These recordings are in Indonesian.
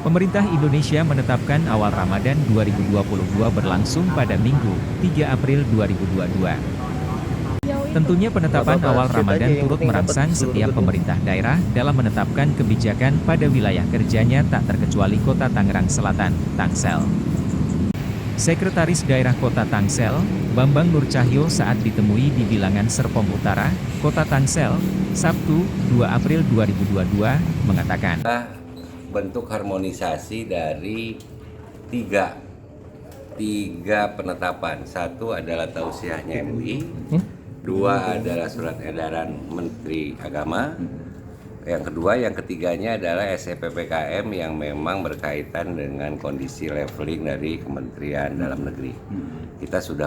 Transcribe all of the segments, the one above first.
Pemerintah Indonesia menetapkan awal Ramadan 2022 berlangsung pada Minggu, 3 April 2022. Tentunya penetapan awal Ramadan turut merangsang setiap pemerintah daerah dalam menetapkan kebijakan pada wilayah kerjanya tak terkecuali Kota Tangerang Selatan, Tangsel. Sekretaris Daerah Kota Tangsel, Bambang Nur Cahyo saat ditemui di Bilangan Serpong Utara, Kota Tangsel, Sabtu, 2 April 2022, mengatakan, bentuk harmonisasi dari tiga penetapan. Satu adalah tausiahnya MUI, dua adalah surat edaran Menteri Agama, yang ketiganya adalah SE PPKM yang memang berkaitan dengan kondisi leveling dari Kementerian Dalam Negeri. Kita sudah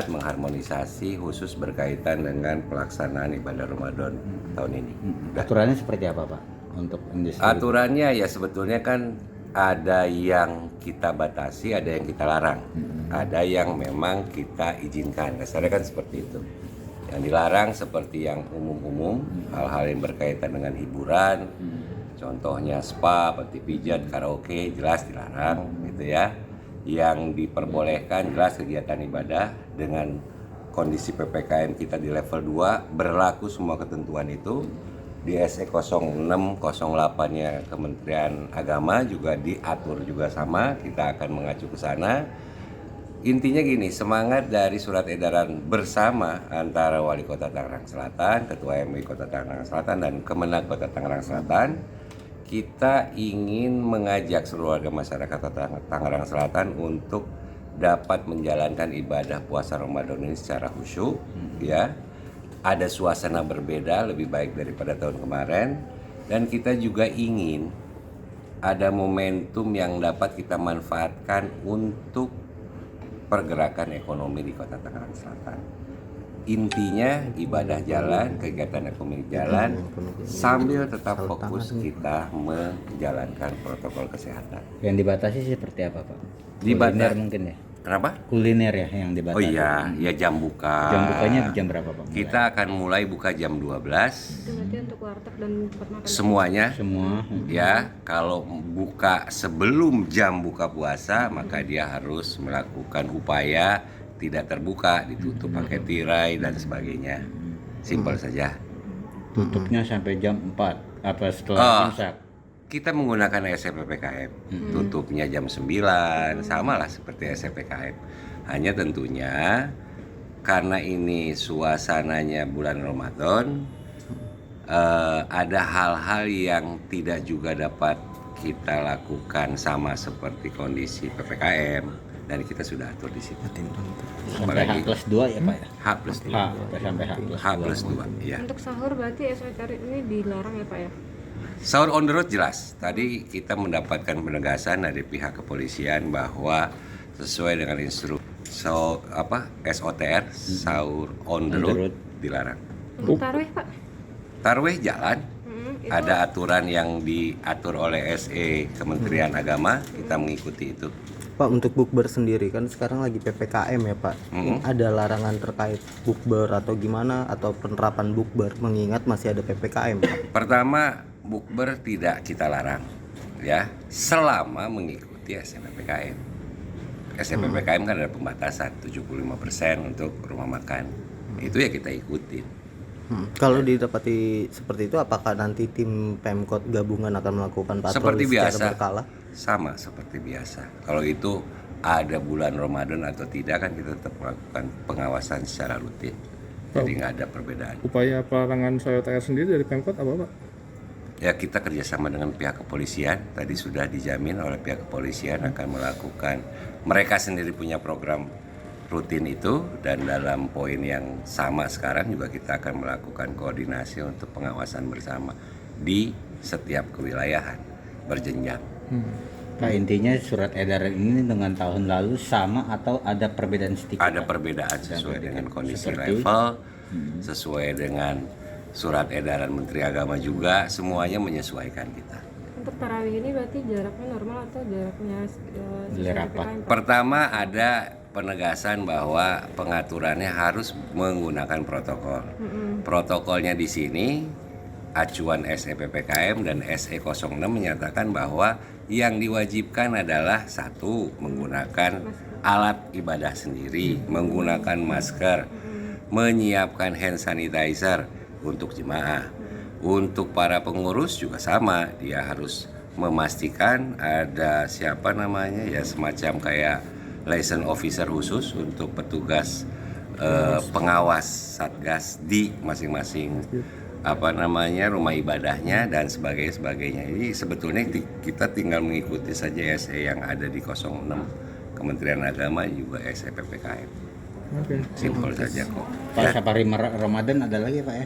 mengharmonisasi khusus berkaitan dengan pelaksanaan ibadah Ramadan tahun ini. Aturannya seperti apa, Pak? Untuk industri? Aturannya ya sebetulnya kan ada yang kita batasi, ada yang kita larang, ada yang memang kita izinkan. Kasarnya kan seperti itu. Yang dilarang seperti yang umum-umum, hal-hal yang berkaitan dengan hiburan, contohnya spa, peti pijat, karaoke, jelas dilarang, gitu ya. Yang diperbolehkan jelas kegiatan ibadah dengan kondisi PPKM kita di level 2, berlaku semua ketentuan itu. Di SE 0608-nya Kementerian Agama juga diatur juga sama, kita akan mengacu ke sana. Intinya gini, semangat dari surat edaran bersama antara Wali Kota Tangerang Selatan, Ketua MUI Kota Tangerang Selatan, dan Kemenag Kota Tangerang Selatan, kita ingin mengajak seluruh warga masyarakat Kota Tangerang Selatan untuk dapat menjalankan ibadah puasa Ramadan ini secara khusyuk, ya. Ada suasana berbeda, lebih baik daripada tahun kemarin, dan kita juga ingin ada momentum yang dapat kita manfaatkan untuk pergerakan ekonomi di Kota Tangerang Selatan. Intinya ibadah jalan, kegiatan ekonomi jalan, sambil tetap fokus kita menjalankan protokol kesehatan. Yang dibatasi seperti apa, Pak? Kuliner mungkin ya? Kenapa? Kuliner ya yang dibatasi. Oh iya, ya jam buka. Jam bukanya jam berapa, Pak? Kita akan mulai buka jam 12. Itu berarti untuk warteg dan tempat makan. Semuanya. Semua. Ya, kalau buka sebelum jam buka puasa, maka dia harus melakukan upaya tidak terbuka, ditutup pakai tirai dan sebagainya. Simpel saja. Tutupnya sampai jam 4 apa setelah imsak? Kita menggunakan SE PPKM. Tutupnya jam 9, samalah seperti SE PPKM. Hanya tentunya karena ini suasananya bulan Ramadan, ada hal-hal yang tidak juga dapat kita lakukan sama seperti kondisi PPKM, dan kita sudah atur di situ. Sampai H+2 ya, Pak ya? H+2. Sampai H+2, ya. Untuk sahur berarti SOTR ini dilarang ya Pak ya? Sahur on the road jelas. Tadi kita mendapatkan penegasan dari pihak kepolisian bahwa sesuai dengan instruksi SOTR, sahur on the road dilarang. Untuk tarawih Pak? Tarawih jalan. Itu Ada aturan yang diatur oleh SE Kementerian Agama, kita mengikuti itu. Pak, untuk bukber sendiri kan sekarang lagi PPKM ya Pak. Ada larangan terkait bukber atau gimana, atau penerapan bukber mengingat masih ada PPKM Pak? Pertama, bukber tidak kita larang, ya, selama mengikuti SE PPKM. SE PPKM kan ada pembatasan 75% untuk rumah makan. Itu ya kita ikutin. Kalau didapati seperti itu, apakah nanti tim Pemkot gabungan akan melakukan Seperti patroli biasa, secara berkala? sama seperti biasa. Kalau itu ada bulan Ramadan atau tidak, kan kita tetap melakukan pengawasan secara rutin. Jadi nggak ada perbedaan. Upaya pelarangan SOTR sendiri dari Pemkot apa, Pak? Ya, kita kerjasama dengan pihak kepolisian. Tadi sudah dijamin oleh pihak kepolisian akan melakukan, mereka sendiri punya program rutin itu, dan dalam poin yang sama sekarang juga kita akan melakukan koordinasi untuk pengawasan bersama di setiap kewilayahan berjenjang. Pak, intinya surat edaran ini dengan tahun lalu sama atau ada perbedaan sedikit? Ada perbedaan sesuai dengan kondisi level, sesuai dengan surat edaran Menteri Agama juga, semuanya menyesuaikan kita. untuk tarawih ini berarti jaraknya normal atau jaraknya sesuai Apa? PPKM Pak? Pertama, ada penegasan bahwa pengaturannya harus menggunakan protokol. Protokolnya di sini acuan SE PPKM dan SE 06 menyatakan bahwa yang diwajibkan adalah satu, menggunakan alat ibadah sendiri, menggunakan masker, menyiapkan hand sanitizer untuk jemaah. Untuk para pengurus juga sama, dia harus memastikan ada siapa namanya ya, semacam kayak liaison officer khusus untuk petugas pengawas satgas di masing-masing rumah ibadahnya dan sebagainya. Ini sebetulnya kita tinggal mengikuti saja SE yang ada di 06 Kementerian Agama juga SE PPKM. Oke. Simpel saja kok. Pak, safari Ramadan ada lagi Pak ya?